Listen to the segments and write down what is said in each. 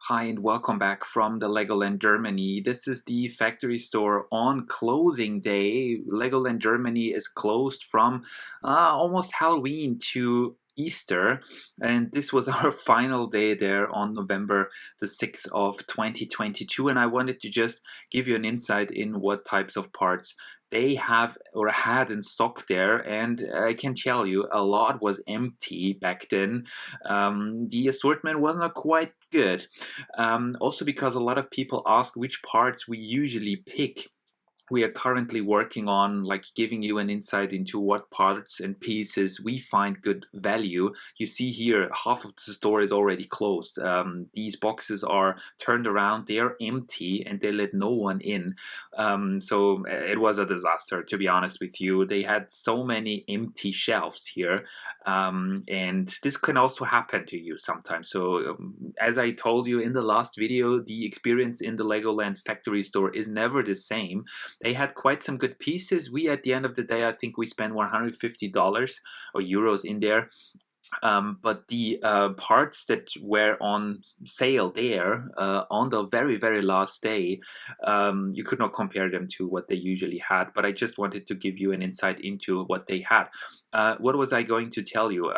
Hi and welcome back from the Legoland Germany. This is the factory store on closing day. Legoland Germany is closed from almost Halloween to Easter, and this was our final day there on November the 6th of 2022. And I wanted to just give you an insight in what types of parts they have or had in stock there. And I can tell you a lot was empty back then. The assortment was not quite good. Also because a lot of people ask which parts we usually pick. We are currently working on giving you an insight into what parts and pieces we find good value. You see here half of the store is already closed. These boxes are turned around, they are empty, and they let no one in. So it was a disaster, to be honest with you. They had so many empty shelves here, and this can also happen to you sometimes. So as I told you in the last video, the experience in the Legoland factory store is never the same. They had quite some good pieces. We, at the end of the day, I think we spent $150 or euros in there. But the parts that were on sale there on the very, very last day, you could not compare them to what they usually had. But I just wanted to give you an insight into what they had. What was I going to tell you?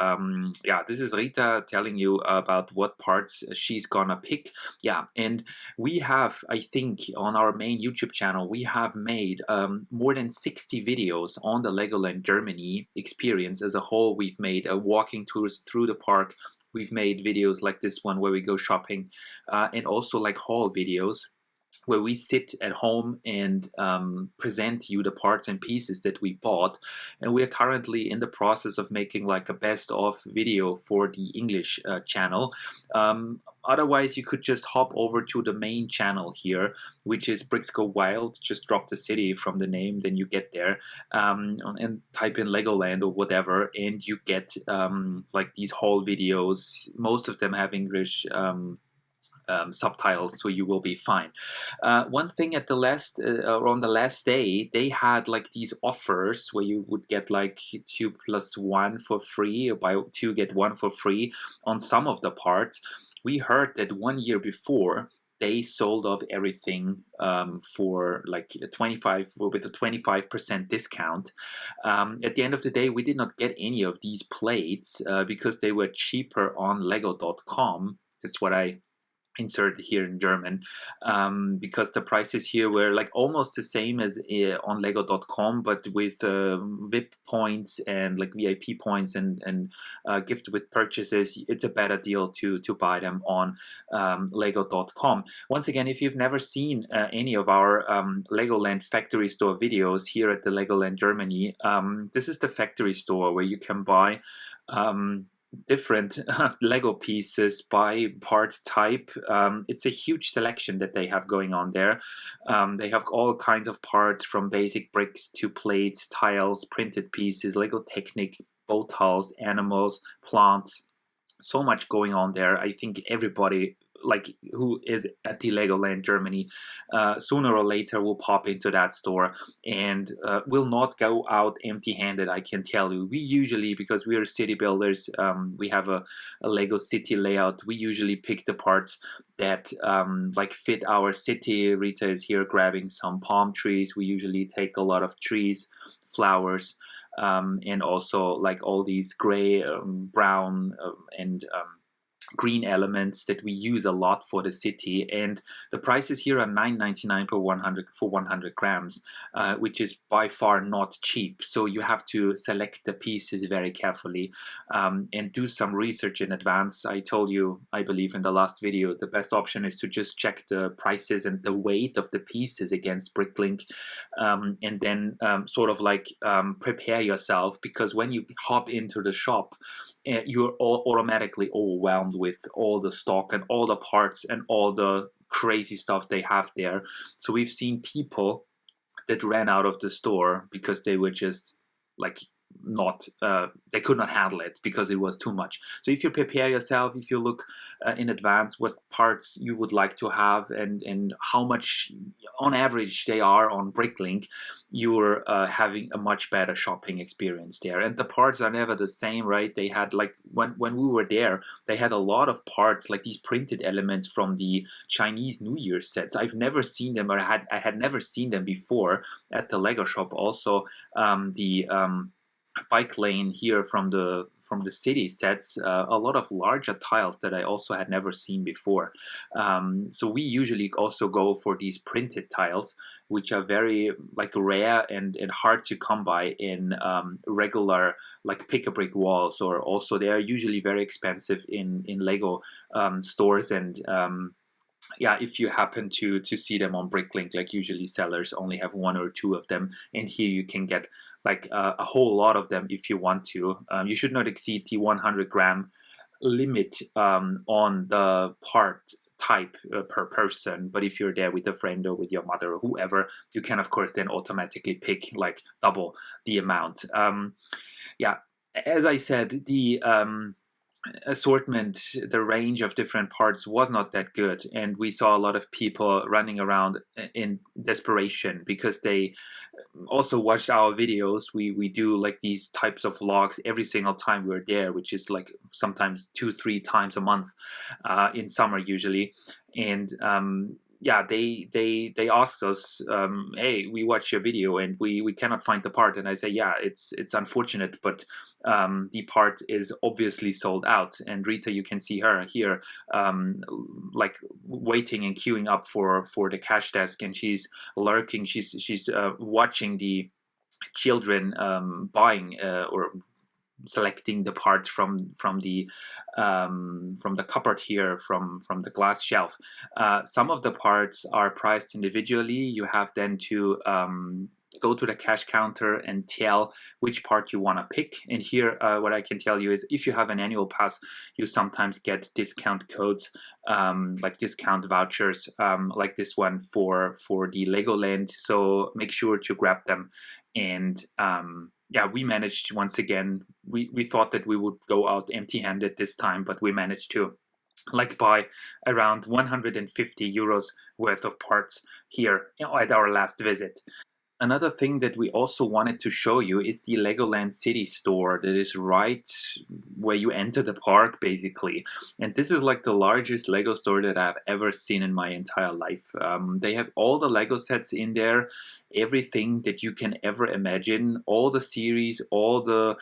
Yeah, this is Rita telling you about what parts she's gonna pick. Yeah, and we have, I think, on our main YouTube channel, we have made more than 60 videos on the Legoland Germany experience as a whole. We've made walking tours through the park. We've made videos like this one where we go shopping, and also like haul videos where we sit at home and present you the parts and pieces that we bought. And we are currently in the process of making like a best of video for the English channel. Otherwise, you could just hop over to the main channel here, which is Bricks Go Wild. Just drop the city from the name, then you get there, and type in Legoland or whatever, and you get like these whole videos. Most of them have English subtitles, so you will be fine. One thing at the last on the last day, they had like these offers where you would get like 2+1 for free, or buy 2 get 1 for free on some of the parts. We heard that 1 year before they sold off everything for like a 25% discount. At the end of the day, we did not get any of these plates because they were cheaper on lego.com. That's what I inserted here in German, because the prices here were like almost the same as on lego.com, but with VIP points and like VIP points and gift with purchases, it's a better deal to buy them on lego.com. Once again, if you've never seen any of our Legoland factory store videos here at the Legoland Germany, this is the factory store where you can buy different Lego pieces by part type. It's a huge selection that they have going on there. They have all kinds of parts, from basic bricks to plates, tiles, printed pieces, Lego Technic, boat hulls, animals, plants. So much going on there. I think everybody like who is at the Legoland Germany sooner or later will pop into that store and will not go out empty-handed. I can tell you, we usually, because we are city builders, we have a Lego city layout, we usually pick the parts that like fit our city. Rita is here grabbing some palm trees. We usually take a lot of trees, flowers, and also like all these gray, brown, and green elements that we use a lot for the city. And the prices here are $9.99 per 100 grams, which is by far not cheap. So you have to select the pieces very carefully and do some research in advance. I told you, I believe in the last video, the best option is to just check the prices and the weight of the pieces against Bricklink, and then sort of like prepare yourself, because when you hop into the shop, you're automatically overwhelmed with all the stock and all the parts and all the crazy stuff they have there. So we've seen people that ran out of the store because they were just like not they could not handle it because it was too much. So if you prepare yourself, if you look in advance what parts you would like to have and how much on average they are on Bricklink, you're having a much better shopping experience there. And the parts are never the same, right? They had like when we were there, they had a lot of parts like these printed elements from the Chinese New Year sets. I've never seen them, or I had never seen them before at the Lego shop. Also, the bike lane here from the city sets a lot of larger tiles that I also had never seen before. So we usually also go for these printed tiles, which are very like rare and hard to come by in regular like pick-a-brick walls, or also they are usually very expensive in Lego stores. And yeah, if you happen to see them on Bricklink, like usually sellers only have one or two of them, and here you can get like a whole lot of them if you want to. You should not exceed the 100-gram limit on the part type per person, but if you're there with a friend or with your mother or whoever, you can of course then automatically pick like double the amount. Yeah, as I said, the assortment, the range of different parts was not that good, and we saw a lot of people running around in desperation because they also watched our videos. We do like these types of vlogs every single time we're there, which is like sometimes 2-3 times a month in summer usually. And yeah, they asked us, hey, we watched your video and we cannot find the part. And I say, yeah, it's unfortunate, but the part is obviously sold out. And Rita, you can see her here, like waiting and queuing up for the cash desk, and she's lurking. She's watching the children buying or selecting the parts from the cupboard here, from the glass shelf. Some of the parts are priced individually. You have then to go to the cash counter and tell which part you want to pick. And here what I can tell you is if you have an annual pass, you sometimes get discount codes, like discount vouchers, like this one for the Legoland. So make sure to grab them. And yeah, we managed once again. We thought that we would go out empty-handed this time, but we managed to like buy around 150 euros worth of parts here at our last visit. Another thing that we also wanted to show you is the Legoland City store that is right where you enter the park, basically. And this is like the largest Lego store that I've ever seen in my entire life. They have all the Lego sets in there, everything that you can ever imagine, all the series, all the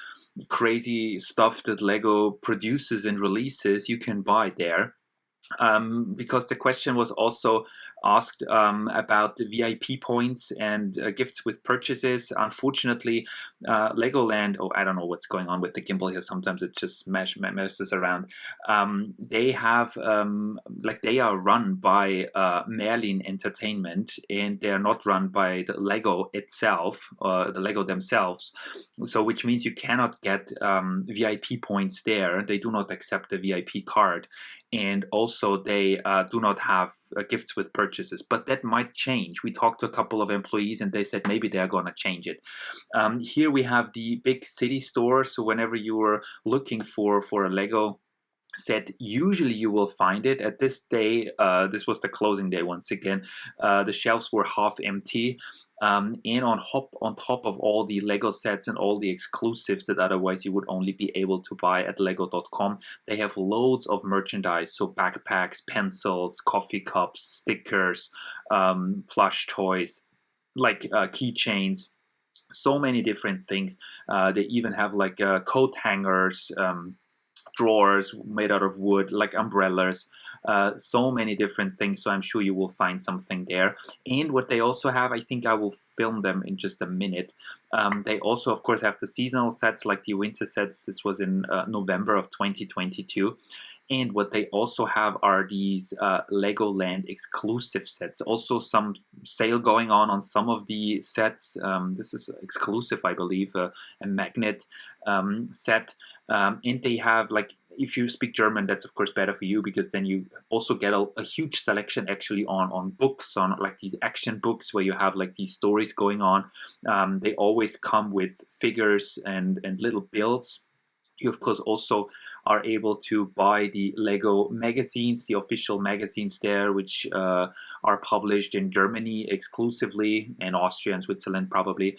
crazy stuff that Lego produces and releases, you can buy there. Because the question was also asked about the VIP points and gifts with purchases. Unfortunately, Legoland, oh, I don't know what's going on with the gimbal here. Sometimes it just messes around. They have, like they are run by Merlin Entertainment, and they are not run by the Lego itself, the Lego themselves. So which means you cannot get VIP points there. They do not accept the VIP card. And also they do not have gifts with purchases, but that might change. We talked to a couple of employees and they said maybe they're going to change it. Here we have the big city store. So whenever you were looking for a Lego set, usually you will find it. At this day, this was the closing day once again, the shelves were half empty. And on top of all the Lego sets and all the exclusives that otherwise you would only be able to buy at lego.com, they have loads of merchandise, so backpacks, pencils, coffee cups, stickers, plush toys, like keychains, so many different things. They even have like coat hangers, drawers made out of wood, like umbrellas, so many different things. So I'm sure you will find something there. And what they also have, I think I will film them in just a minute. They also, of course, have the seasonal sets, like the winter sets. This was in November of 2022. And what they also have are these Legoland exclusive sets. Also some sale going on some of the sets. This is exclusive, I believe, a magnet set. And they have like if you speak German, that's of course better for you, because then you also get a huge selection actually on books, on like these action books where you have like these stories going on. They always come with figures and little builds. You of course also are able to buy the Lego magazines, the official magazines there, which are published in Germany exclusively, and Austria and Switzerland probably,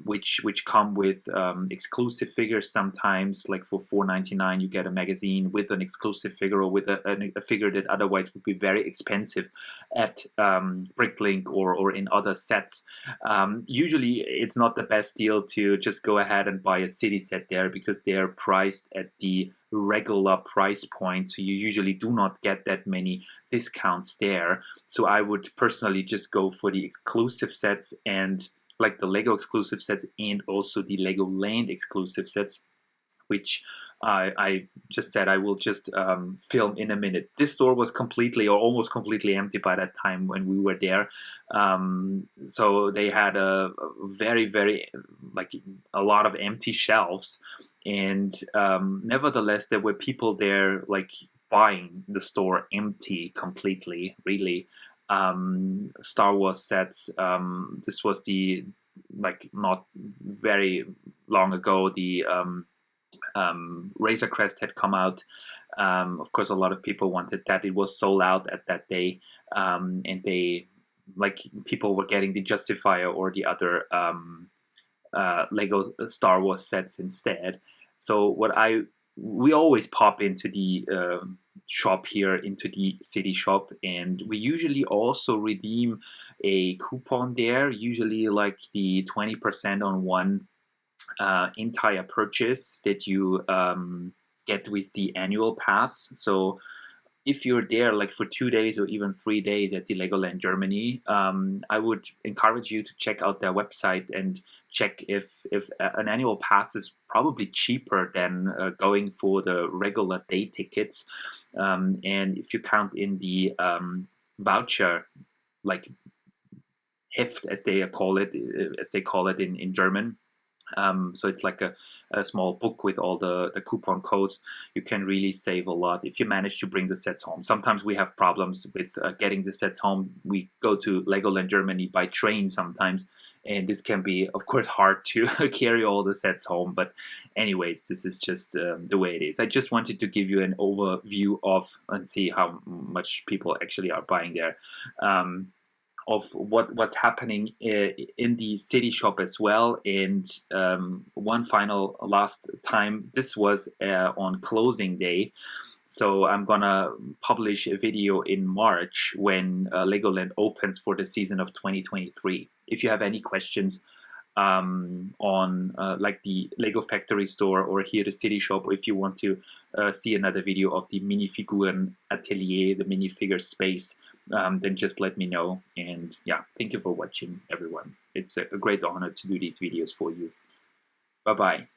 which come with exclusive figures sometimes. Like for $4.99 you get a magazine with an exclusive figure, or with a figure that otherwise would be very expensive at Bricklink or in other sets. Usually it's not the best deal to just go ahead and buy a city set there, because they're priced at the regular price point, so you usually do not get that many discounts there. So I would personally just go for the exclusive sets, and like the Lego exclusive sets, and also the Legoland exclusive sets, which I just said I will just film in a minute. This store was completely or almost completely empty by that time when we were there. So they had a very like a lot of empty shelves, and nevertheless there were people there like buying the store empty completely, really. Star Wars sets. This was the, like, not very long ago, the Razor Crest had come out. Of course, a lot of people wanted that. It was sold out at that day, and they, like, people were getting the Justifier or the other Lego Star Wars sets instead. So we always pop into the shop here, into the city shop, and we usually also redeem a coupon there, usually like the 20% on one entire purchase that you get with the annual pass. So if you're there like for 2 days or even 3 days at the Legoland Germany, I would encourage you to check out their website and check if an annual pass is probably cheaper than going for the regular day tickets. And if you count in the voucher, like Heft, as they call it in German. So it's like a small book with all the coupon codes. You can really save a lot if you manage to bring the sets home. Sometimes we have problems with getting the sets home. We go to Legoland Germany by train sometimes, and this can be, of course, hard to carry all the sets home. But anyways, this is just the way it is. I just wanted to give you an overview of, and see how much people actually are buying there. Of what's happening in the city shop as well. And one final last time, this was on closing day. So I'm gonna publish a video in March when Legoland opens for the season of 2023. If you have any questions on like the Lego Factory store or here the city shop, or if you want to see another video of the Minifiguren Atelier, the minifigure space, then just let me know. And yeah, thank you for watching, everyone. It's a great honor to do these videos for you. Bye bye.